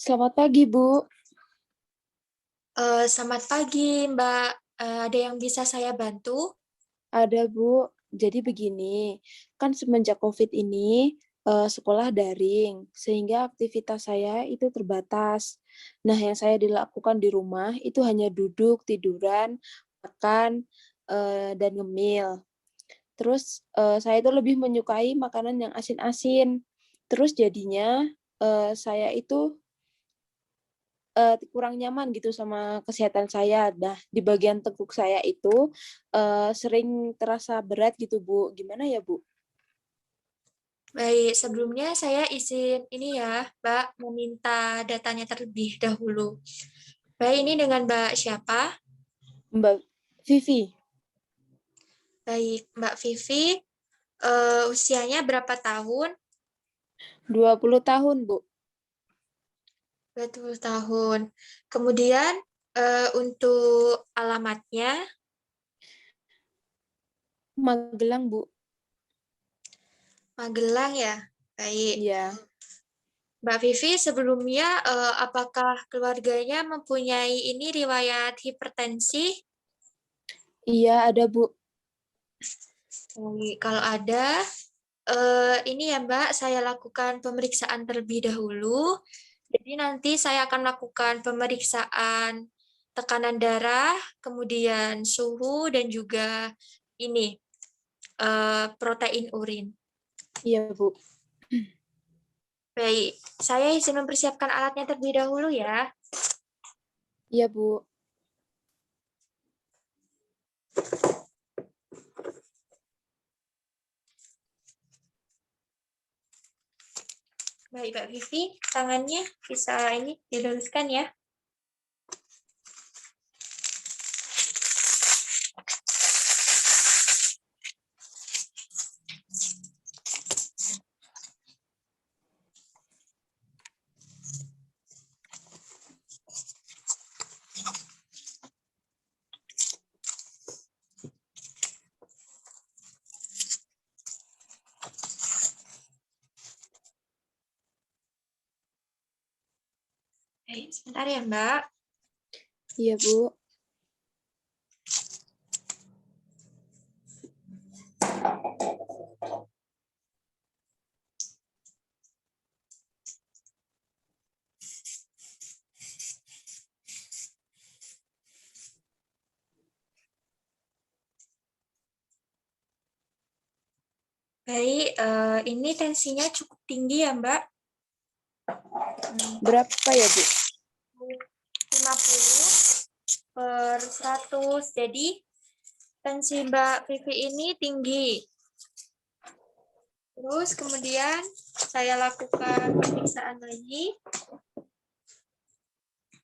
Selamat pagi, Bu. Selamat pagi, Mbak. Ada yang bisa saya bantu? Ada, Bu. Jadi begini, kan semenjak COVID ini, sekolah daring, sehingga aktivitas saya itu terbatas. Nah, yang saya dilakukan di rumah itu hanya duduk, tiduran, makan, dan ngemil. Terus, saya itu lebih menyukai makanan yang asin-asin. Terus jadinya, saya itu kurang nyaman gitu sama kesehatan saya. Nah, di bagian tengkuk saya itu, sering terasa berat gitu, Bu. Gimana ya, Bu? Baik, sebelumnya saya izin ini ya, Mbak, meminta datanya terlebih dahulu. Baik, ini dengan Mbak siapa? Mbak Vivi, Baik, Mbak Vivi. Usianya berapa tahun? 20 tahun, Bu. 20 tahun. Kemudian untuk alamatnya, Magelang, Bu. Magelang ya. Baik. Iya. Mbak Vivi, sebelumnya apakah keluarganya mempunyai ini riwayat hipertensi? Iya, ada, Bu. Kalau ada, ini ya Mbak, saya lakukan pemeriksaan terlebih dahulu. Jadi nanti saya akan lakukan pemeriksaan tekanan darah, kemudian suhu, dan juga ini protein urin. Iya, Bu. Baik, saya izin mempersiapkan alatnya terlebih dahulu ya. Iya, Bu. Baik, Mbak Vivi, tangannya bisa ini diluruskan ya. Baik, sebentar ya Mbak. Iya, Bu. Baik, ini tensinya cukup tinggi ya Mbak. Berapa ya, Bu? 50 per 100. Jadi tensi Mbak Vivi ini tinggi. Terus kemudian saya lakukan pemeriksaan lagi.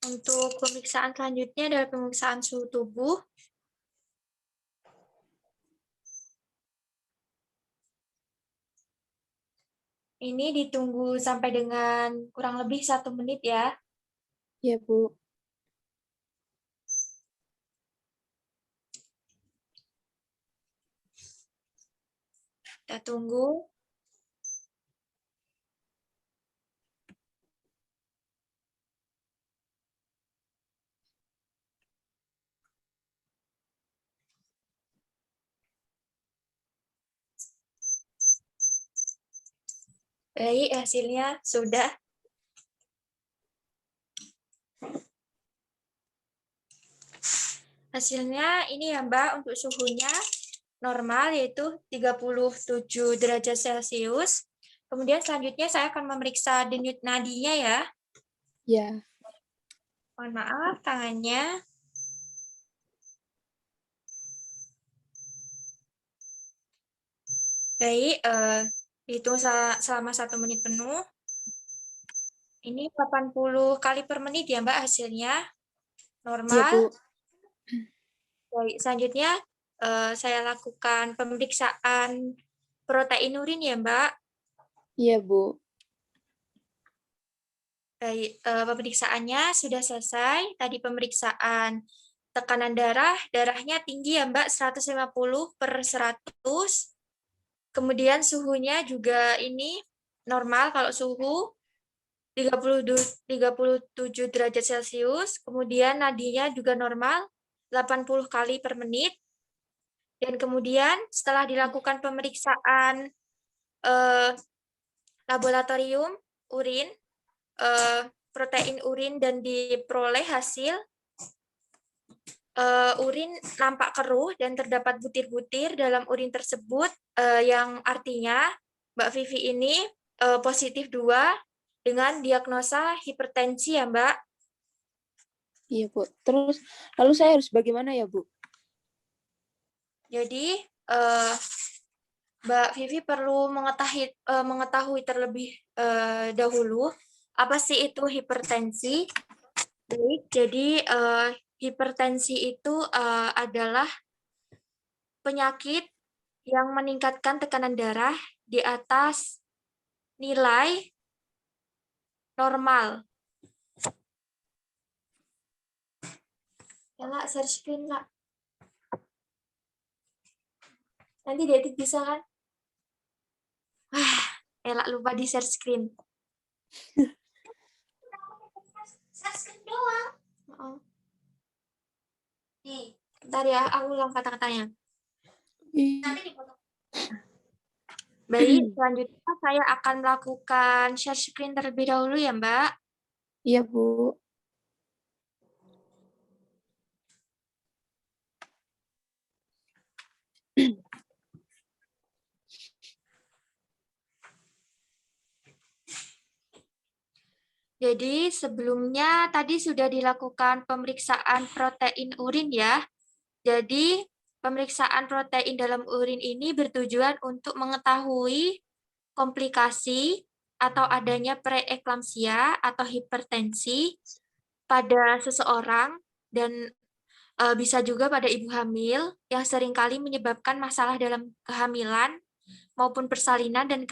Untuk pemeriksaan selanjutnya adalah pemeriksaan suhu tubuh. Ini ditunggu sampai dengan kurang lebih 1 menit ya. Iya, Bu. Kita tunggu. Baik, hasilnya sudah. Hasilnya ini ya Mbak, untuk suhunya normal yaitu 37 derajat Celcius. Kemudian selanjutnya saya akan memeriksa denyut nadinya ya. Ya. Mohon maaf, tangannya. Baik, hitung selama 1 menit penuh. Ini 80 kali per menit ya Mbak hasilnya. Iya, Normal. Bu. Baik, selanjutnya saya lakukan pemeriksaan protein urin ya Mbak. Iya, Bu. Baik, pemeriksaannya sudah selesai. Tadi pemeriksaan tekanan darah, darahnya tinggi ya Mbak, 150 per 100. Kemudian suhunya juga ini normal kalau suhu. 37 derajat Celcius, kemudian nadinya juga normal 80 kali per menit, dan kemudian setelah dilakukan pemeriksaan laboratorium urin, protein urin dan diperoleh hasil urin nampak keruh dan terdapat butir-butir dalam urin tersebut, yang artinya Mbak Vivi ini positif 2 dengan diagnosa hipertensi ya Mbak. Iya, Bu. Terus, lalu saya harus bagaimana ya, Bu? Jadi Mbak Vivi perlu mengetahui terlebih dahulu apa sih itu hipertensi. Baik, jadi hipertensi itu adalah penyakit yang meningkatkan tekanan darah di atas nilai normal. Ya, Kak, share screen, Kak. Nanti diedit bisa kan? Elak lupa di share screen. Share screen doang. Oh. Nih, bentar ya, aku ulang kata-katanya. Nanti dipotong. Baik, selanjutnya saya akan melakukan share screen terlebih dahulu ya, Mbak. Iya, Bu. Jadi sebelumnya tadi sudah dilakukan pemeriksaan protein urin ya. Jadi pemeriksaan protein dalam urin ini bertujuan untuk mengetahui komplikasi atau adanya preeklamsia atau hipertensi pada seseorang dan bisa juga pada ibu hamil yang seringkali menyebabkan masalah dalam kehamilan maupun persalinan dan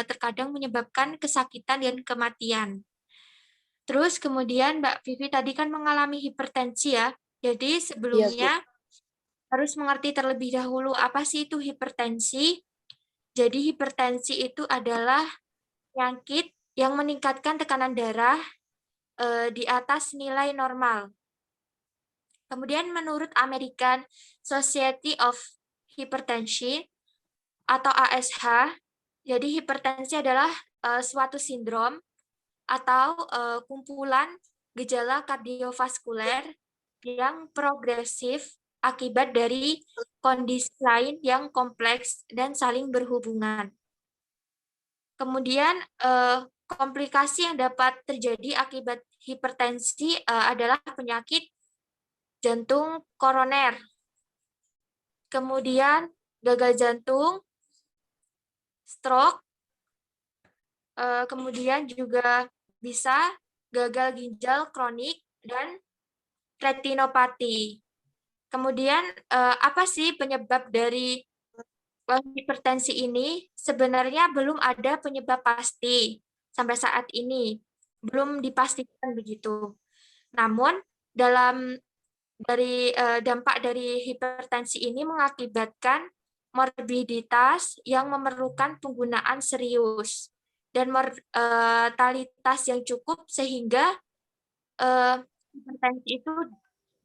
terkadang menyebabkan kesakitan dan kematian. Terus kemudian Mbak Vivi tadi kan mengalami hipertensi ya. Jadi Iya, Bu. sebelumnya harus mengerti terlebih dahulu apa sih itu hipertensi. Jadi hipertensi itu adalah penyakit yang meningkatkan tekanan darah di atas nilai normal. Kemudian menurut American Society of Hypertension atau ASH, jadi hipertensi adalah suatu sindrom atau kumpulan gejala kardiovaskuler yang progresif akibat dari kondisi lain yang kompleks dan saling berhubungan. Kemudian komplikasi yang dapat terjadi akibat hipertensi adalah penyakit jantung koroner, kemudian gagal jantung, stroke, kemudian juga bisa gagal ginjal kronik dan retinopati. Kemudian apa sih penyebab dari hipertensi ini? Sebenarnya belum ada penyebab pasti sampai saat ini, belum dipastikan begitu. Namun dari dampak dari hipertensi ini mengakibatkan morbiditas yang memerlukan penggunaan serius dan mortalitas yang cukup sehingga hipertensi itu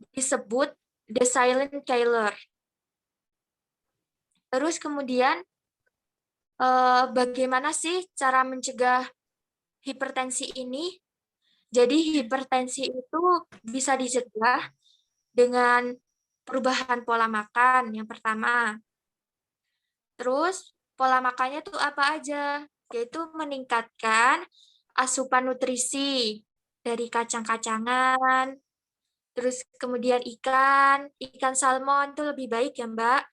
disebut the silent killer. Terus kemudian bagaimana sih cara mencegah hipertensi ini? Jadi hipertensi itu bisa dicegah dengan perubahan pola makan yang pertama. Terus pola makannya tuh apa aja? Yaitu meningkatkan asupan nutrisi dari kacang-kacangan, terus kemudian ikan salmon itu lebih baik ya Mbak.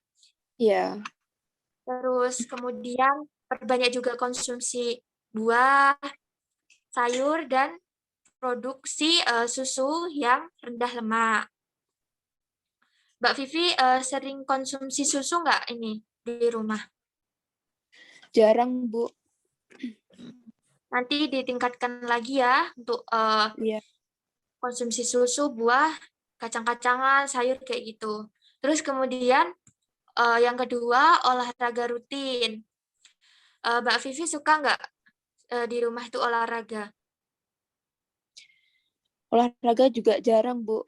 Iya. Terus kemudian perbanyak juga konsumsi buah, sayur, dan produksi susu yang rendah lemak. Mbak Vivi sering konsumsi susu nggak ini di rumah? Jarang, Bu. Nanti ditingkatkan lagi ya untuk Iya. konsumsi susu, buah, kacang-kacangan, sayur kayak gitu. Terus kemudian yang kedua olahraga rutin. Mbak Vivi suka nggak di rumah itu olahraga? olahraga juga jarang, Bu.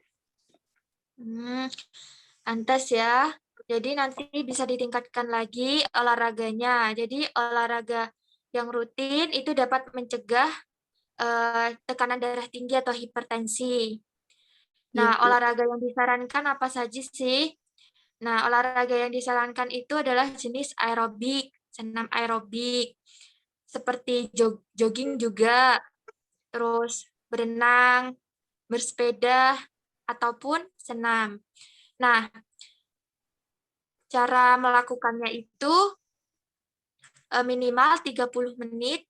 Pantas ya. Jadi nanti bisa ditingkatkan lagi olahraganya. Jadi olahraga yang rutin itu dapat mencegah tekanan darah tinggi atau hipertensi. Iya, Nah, Bu. olahraga yang disarankan apa saja sih? Nah, olahraga yang disarankan itu adalah jenis aerobik, senam aerobik, seperti jogging juga, terus berenang, bersepeda, ataupun senam. Nah, cara melakukannya itu minimal 30 menit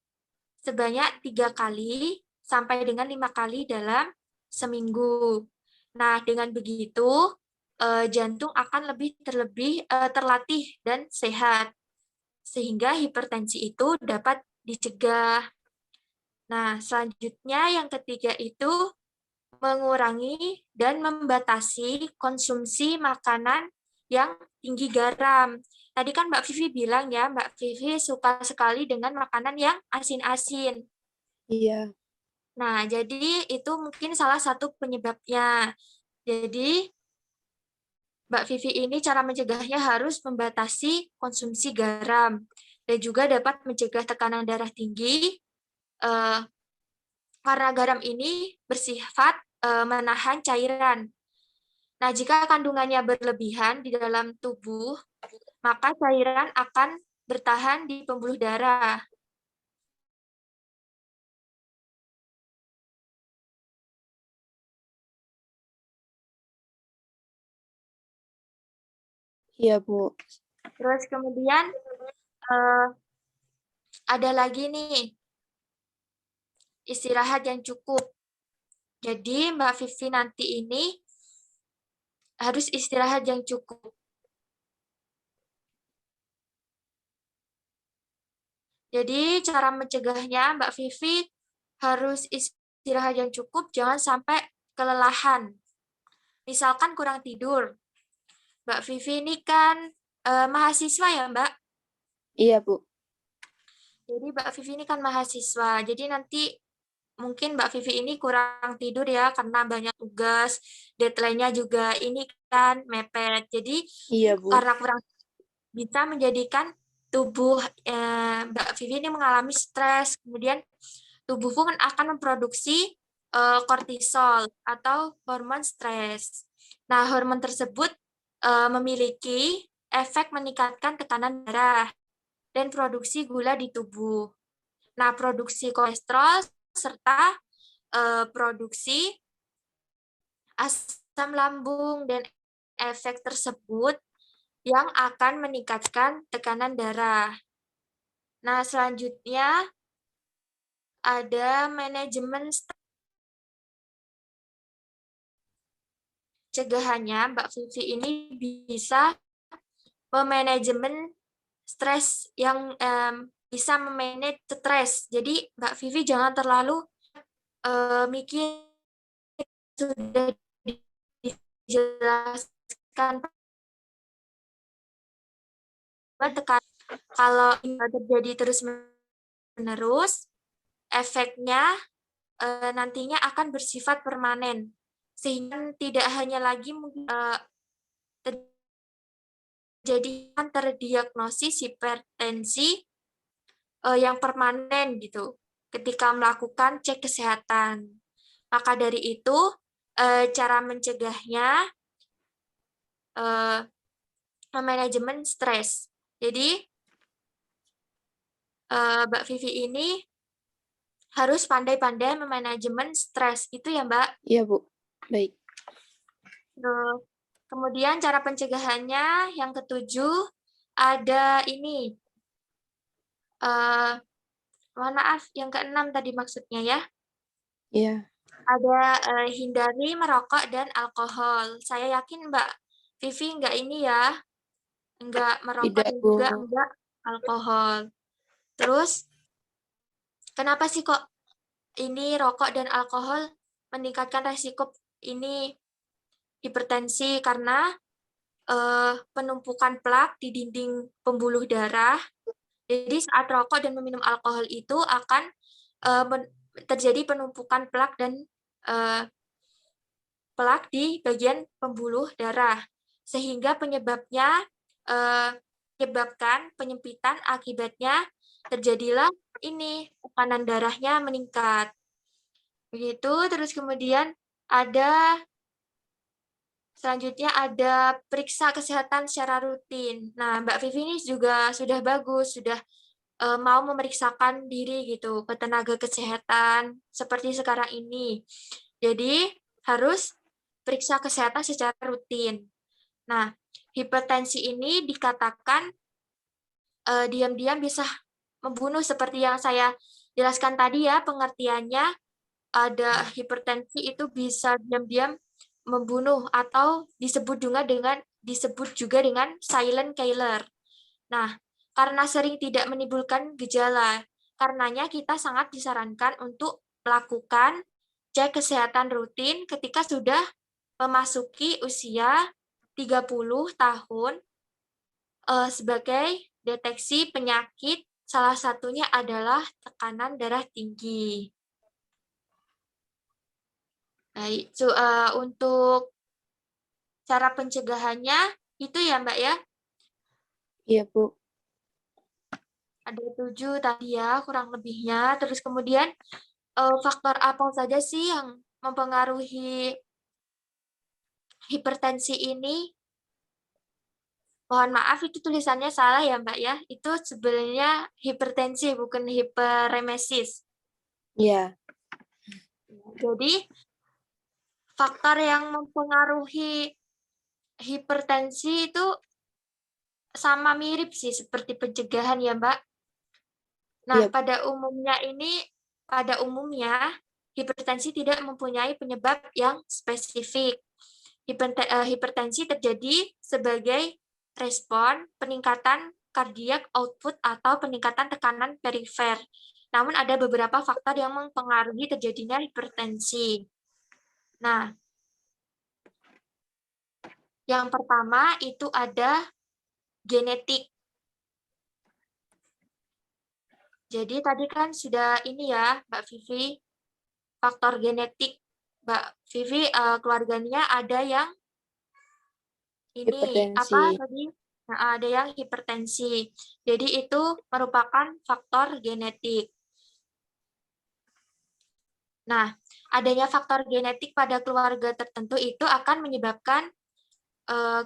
sebanyak 3 kali sampai dengan 5 kali dalam seminggu. Nah, dengan begitu jantung akan terlatih dan sehat sehingga hipertensi itu dapat dicegah. Nah, selanjutnya yang ketiga itu mengurangi dan membatasi konsumsi makanan yang tinggi garam. Tadi kan Mbak Vivi bilang ya, Mbak Vivi suka sekali dengan makanan yang asin-asin. Iya. Nah, jadi itu mungkin salah satu penyebabnya. Jadi, Mbak Vivi ini cara mencegahnya harus membatasi konsumsi garam dan juga dapat mencegah tekanan darah tinggi eh, karena garam ini bersifat menahan cairan. Nah, jika kandungannya berlebihan di dalam tubuh, maka cairan akan bertahan di pembuluh darah. Iya, Bu. Terus kemudian eh, ada lagi nih, istirahat yang cukup. Jadi Mbak Vivi nanti ini harus istirahat yang cukup. Jadi cara mencegahnya Mbak Vivi harus istirahat yang cukup, jangan sampai kelelahan. Misalkan kurang tidur. Mbak Vivi ini kan mahasiswa ya Mbak? Iya, Bu. Jadi Mbak Vivi ini kan mahasiswa. Jadi nanti mungkin Mbak Vivi ini kurang tidur ya karena banyak tugas, deadline-nya juga ini kan mepet. Jadi Iya, Bu. karena kurang bisa menjadikan tubuh Mbak Vivi ini mengalami stres, kemudian tubuh pun akan memproduksi kortisol atau hormon stres. Nah, hormon tersebut memiliki efek meningkatkan tekanan darah dan produksi gula di tubuh. Nah, produksi kolesterol serta produksi asam lambung dan efek tersebut yang akan meningkatkan tekanan darah. Nah, selanjutnya ada manajemen cegahannya. Mbak Vivi ini bisa memanajemen stres yang bisa memanage stres. Jadi Mbak Vivi jangan terlalu mikir sudah dijelaskan tekan. Kalau ini terjadi terus menerus, efeknya nantinya akan bersifat permanen sehingga tidak hanya lagi terjadi terdiagnosis hipertensi yang permanen gitu ketika melakukan cek kesehatan. Maka dari itu cara mencegahnya manajemen stres. Jadi Mbak Vivi ini harus pandai-pandai memanajemen stres itu ya Mbak. Iya, Bu. Baik. Terus kemudian cara pencegahannya yang ketujuh ada ini. Mohon maaf, yang keenam tadi maksudnya ya. Iya. Ada hindari merokok dan alkohol. Saya yakin Mbak Vivi enggak ini ya, enggak merokok Tidak, dan Bu. juga enggak alkohol. Terus kenapa sih kok ini rokok dan alkohol meningkatkan resiko ini hipertensi? Karena penumpukan plak di dinding pembuluh darah. Jadi saat rokok dan meminum alkohol itu akan terjadi penumpukan plak dan plak di bagian pembuluh darah, sehingga menyebabkan penyempitan, akibatnya terjadilah ini tekanan darahnya meningkat. Begitu, terus kemudian ada selanjutnya ada periksa kesehatan secara rutin. Nah, Mbak Vivi ini juga sudah bagus, sudah mau memeriksakan diri gitu ke tenaga kesehatan seperti sekarang ini. Jadi harus periksa kesehatan secara rutin. Nah, hipertensi ini dikatakan diam-diam bisa membunuh seperti yang saya jelaskan tadi ya, pengertiannya ada hipertensi itu bisa diam-diam membunuh atau disebut juga dengan silent killer. Nah, karena sering tidak menimbulkan gejala, karenanya kita sangat disarankan untuk melakukan cek kesehatan rutin ketika sudah memasuki usia 30 tahun sebagai deteksi penyakit, salah satunya adalah tekanan darah tinggi. Baik, untuk cara pencegahannya itu ya Mbak ya, Iya, Bu. ada 7 tadi ya kurang lebihnya. Terus kemudian faktor apa saja sih yang mempengaruhi hipertensi ini? Mohon maaf itu tulisannya salah ya Mbak ya. Itu sebenarnya hipertensi bukan hiperemesis. Iya. Jadi faktor yang mempengaruhi hipertensi itu sama mirip sih seperti pencegahan ya Mbak. Nah, Iya. pada umumnya hipertensi tidak mempunyai penyebab yang spesifik. Hipertensi terjadi sebagai respon peningkatan kardiak output atau peningkatan tekanan perifer. Namun ada beberapa faktor yang mempengaruhi terjadinya hipertensi. Nah, yang pertama itu ada genetik. Jadi tadi kan sudah ini ya, Mbak Vivi, faktor genetik. Mbak Vivi keluarganya ada yang ini Hipertensi. apa tadi? Nah, ada yang hipertensi. Jadi itu merupakan faktor genetik. Nah, adanya faktor genetik pada keluarga tertentu itu akan menyebabkan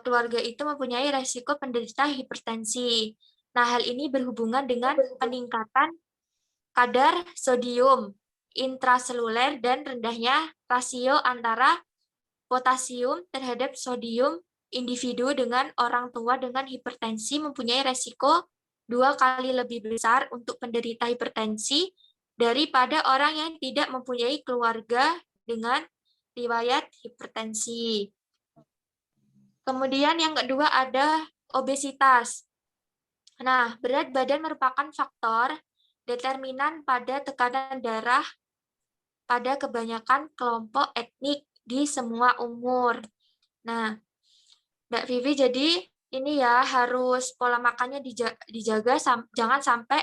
keluarga itu mempunyai resiko penderita hipertensi. Nah, hal ini berhubungan dengan peningkatan kadar sodium intraseluler dan rendahnya rasio antara potasium terhadap sodium. Individu dengan orang tua dengan hipertensi mempunyai resiko 2 kali lebih besar untuk penderita hipertensi daripada orang yang tidak mempunyai keluarga dengan riwayat hipertensi. Kemudian yang kedua ada obesitas. Nah, berat badan merupakan faktor determinan pada tekanan darah pada kebanyakan kelompok etnik di semua umur. Nah, Mbak Vivi jadi ini ya harus pola makannya dijaga jangan sampai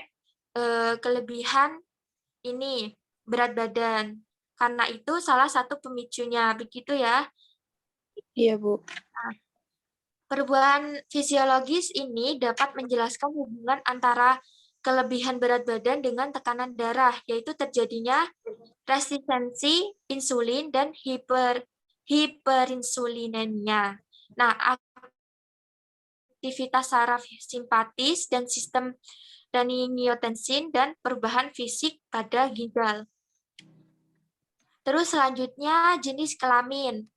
kelebihan ini berat badan. Karena itu salah satu pemicunya, begitu ya. Iya, Bu. Nah, perubahan fisiologis ini dapat menjelaskan hubungan antara kelebihan berat badan dengan tekanan darah, yaitu terjadinya resistensi insulin dan hiperinsulinemia. Nah, aktivitas saraf simpatis dan sistem renin-angiotensin dan perubahan fisik pada ginjal. Terus selanjutnya jenis kelamin.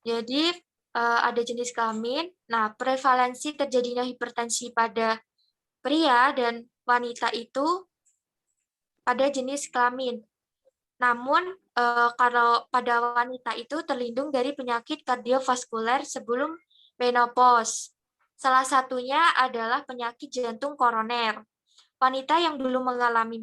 Jadi ada jenis kelamin. Nah, prevalensi terjadinya hipertensi pada pria dan wanita itu pada jenis kelamin. Namun kalau pada wanita itu terlindung dari penyakit kardiovaskuler sebelum menopause. Salah satunya adalah penyakit jantung koroner. Wanita yang belum mengalami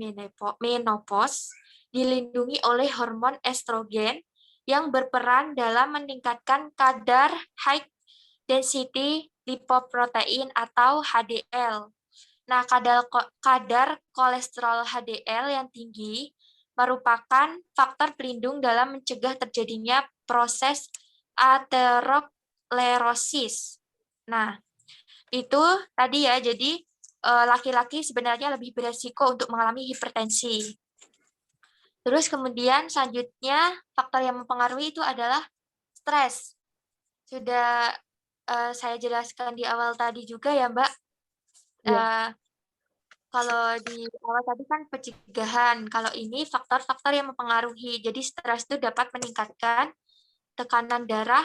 menopause dilindungi oleh hormon estrogen yang berperan dalam meningkatkan kadar high density lipoprotein atau HDL. Nah, kadar kolesterol HDL yang tinggi merupakan faktor pelindung dalam mencegah terjadinya proses aterosklerosis. Nah, itu tadi ya, jadi laki-laki sebenarnya lebih beresiko untuk mengalami hipertensi. Terus kemudian selanjutnya faktor yang mempengaruhi itu adalah stres. Sudah saya jelaskan di awal tadi juga ya, Mbak. Iya. Kalau di awal tadi kan pencegahan, kalau ini faktor-faktor yang mempengaruhi. Jadi stres itu dapat meningkatkan tekanan darah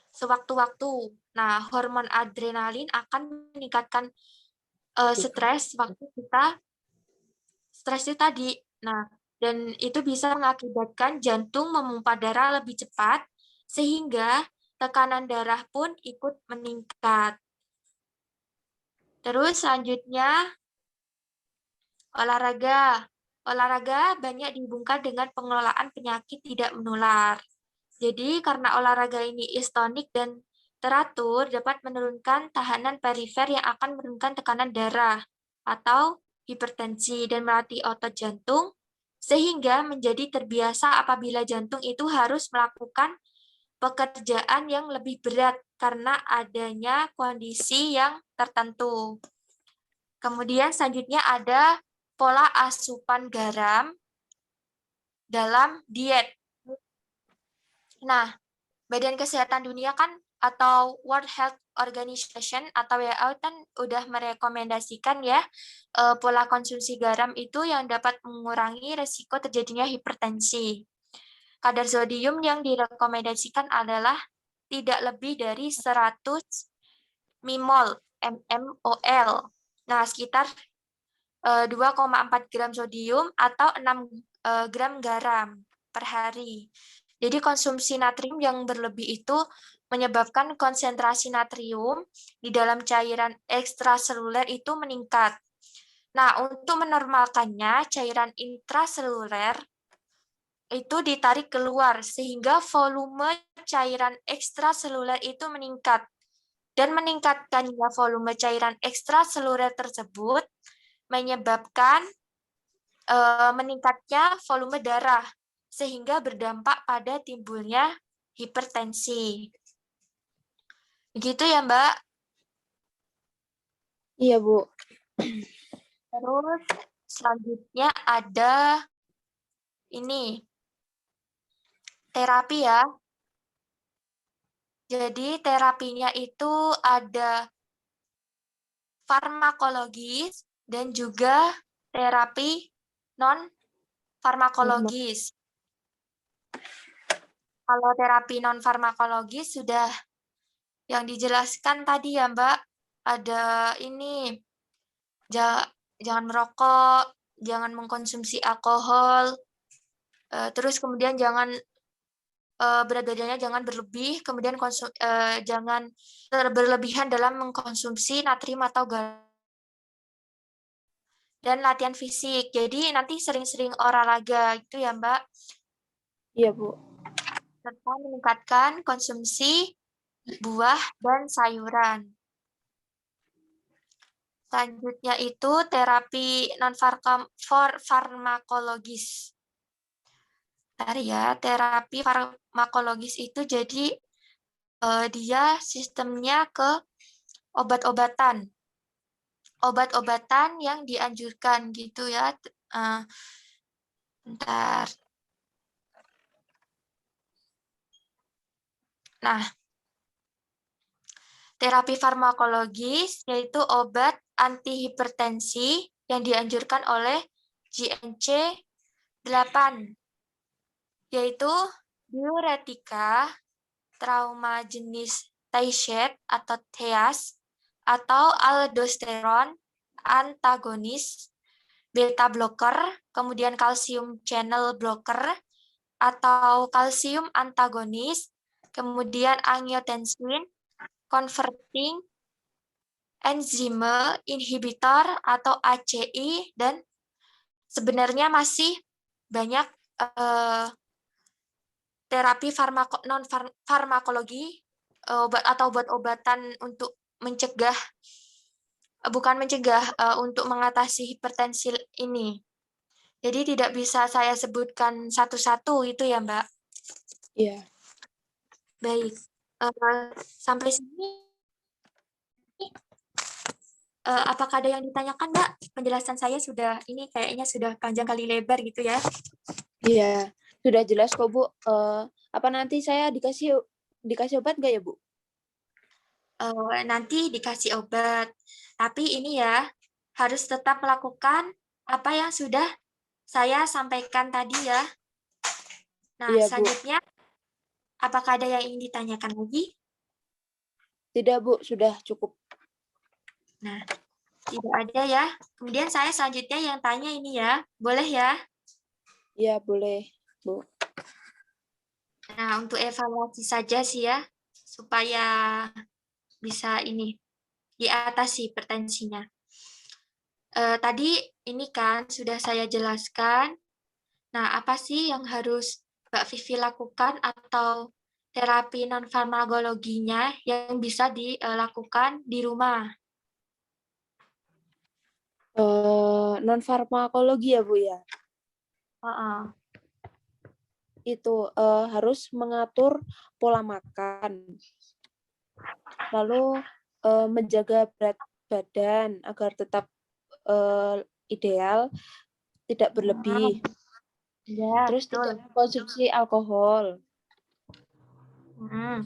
sewaktu-waktu. Nah, hormon adrenalin akan meningkatkan stres waktu kita stres itu tadi. Nah, dan itu bisa mengakibatkan jantung memompa darah lebih cepat, sehingga tekanan darah pun ikut meningkat. Terus selanjutnya, olahraga. Olahraga banyak dihubungkan dengan pengelolaan penyakit tidak menular. Jadi karena olahraga ini istonik dan teratur dapat menurunkan tahanan perifer yang akan menurunkan tekanan darah atau hipertensi dan melatih otot jantung sehingga menjadi terbiasa apabila jantung itu harus melakukan pekerjaan yang lebih berat karena adanya kondisi yang tertentu. Kemudian selanjutnya ada pola asupan garam dalam diet. Nah, Badan Kesehatan Dunia kan atau World Health Organization atau WHO kan udah merekomendasikan ya pola konsumsi garam itu yang dapat mengurangi resiko terjadinya hipertensi. Kadar zodium yang direkomendasikan adalah tidak lebih dari 100 mmol, mmol. Nah, sekitar 2,4 gram zodium atau 6 gram garam per hari. Jadi konsumsi natrium yang berlebih itu menyebabkan konsentrasi natrium di dalam cairan ekstraseluler itu meningkat. Nah, untuk menormalkannya, cairan intraseluler itu ditarik keluar sehingga volume cairan ekstraseluler itu meningkat. Dan meningkatkannya volume cairan ekstraseluler tersebut menyebabkan meningkatnya volume darah sehingga berdampak pada timbulnya hipertensi. Begitu ya, Mbak. Iya, Bu. Terus selanjutnya ada ini terapi ya. Jadi terapinya itu ada farmakologis dan juga terapi non farmakologis. Kalau terapi non farmakologis sudah yang dijelaskan tadi ya, Mbak. Ada ini jangan merokok, jangan mengkonsumsi alkohol, terus kemudian jangan berat badannya jangan berlebih, kemudian jangan berlebihan dalam mengkonsumsi natrium atau garam dan latihan fisik. Jadi nanti sering-sering olahraga gitu ya, Mbak. Iya, Bu. Serta meningkatkan konsumsi buah dan sayuran. Selanjutnya itu terapi non-farmakologis. Ya, terapi farmakologis itu jadi dia sistemnya ke obat-obatan. Obat-obatan yang dianjurkan gitu ya. Bentar. Nah, terapi farmakologis yaitu obat antihipertensi yang dianjurkan oleh JNC 8, yaitu diuretika, trauma jenis Tayset atau TEAS, atau aldosteron antagonis, beta blocker, kemudian kalsium channel blocker atau kalsium antagonis, kemudian angiotensin converting enzime inhibitor atau ACI, dan sebenarnya masih banyak terapi non farmakologi obat atau obat-obatan untuk mencegah bukan mencegah untuk mengatasi hipertensi ini. Jadi tidak bisa saya sebutkan satu-satu itu ya, Mbak? Iya. Baik. Sampai sini apakah ada yang ditanyakan, Mbak? Penjelasan saya sudah ini kayaknya sudah panjang kali lebar gitu ya. Iya, sudah jelas kok, Bu. Apa nanti saya dikasih obat nggak ya, Bu? Nanti dikasih obat. Tapi ini ya, harus tetap melakukan apa yang sudah saya sampaikan tadi ya. Nah, Iya, Bu. selanjutnya apakah ada yang ingin ditanyakan lagi? Tidak, Bu, sudah cukup. Nah, tidak ada ya. Kemudian saya selanjutnya yang tanya ini ya. Boleh ya? Iya, boleh, Bu. Nah, untuk evaluasi saja sih ya, supaya bisa ini diatasi pertensinya. Tadi ini kan sudah saya jelaskan. Nah, apa sih yang harus Mbak Vivi lakukan atau terapi non-farmakologinya yang bisa dilakukan di rumah? Non farmakologi ya, Bu ya. Heeh. Itu harus mengatur pola makan, lalu menjaga berat badan agar tetap ideal, tidak berlebih. Ya, Terus betul. tidak mengkonsumsi alkohol, Mm.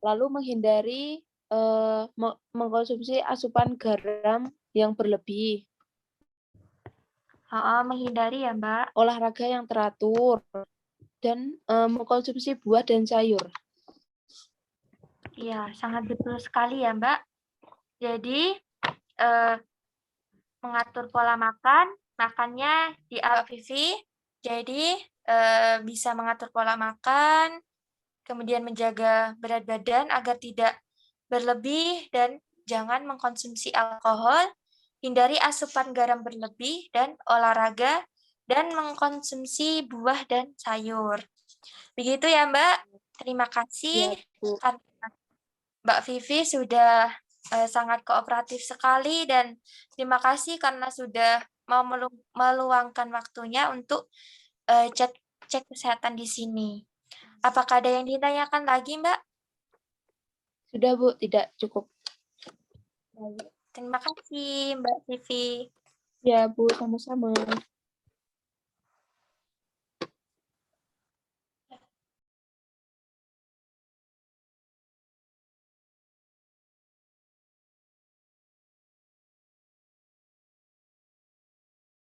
lalu menghindari mengkonsumsi asupan garam yang berlebih, Heeh, menghindari ya, Mbak. olahraga yang teratur, dan mengkonsumsi buah dan sayur. Iya, sangat betul sekali ya, Mbak. Jadi, eh, mengatur pola makan, makannya di Vivi. Jadi, bisa mengatur pola makan, kemudian menjaga berat badan agar tidak berlebih dan jangan mengkonsumsi alkohol, hindari asupan garam berlebih dan olahraga, dan mengkonsumsi buah dan sayur. Begitu ya, Mbak. Terima kasih Ya, Bu. karena Mbak Vivi sudah sangat kooperatif sekali dan terima kasih karena sudah mau meluangkan waktunya untuk cek kesehatan di sini. Apakah ada yang ditanyakan lagi, Mbak? Sudah, Bu, tidak cukup. Baik. Terima kasih, Mbak Vivi. Ya, Bu, sama-sama.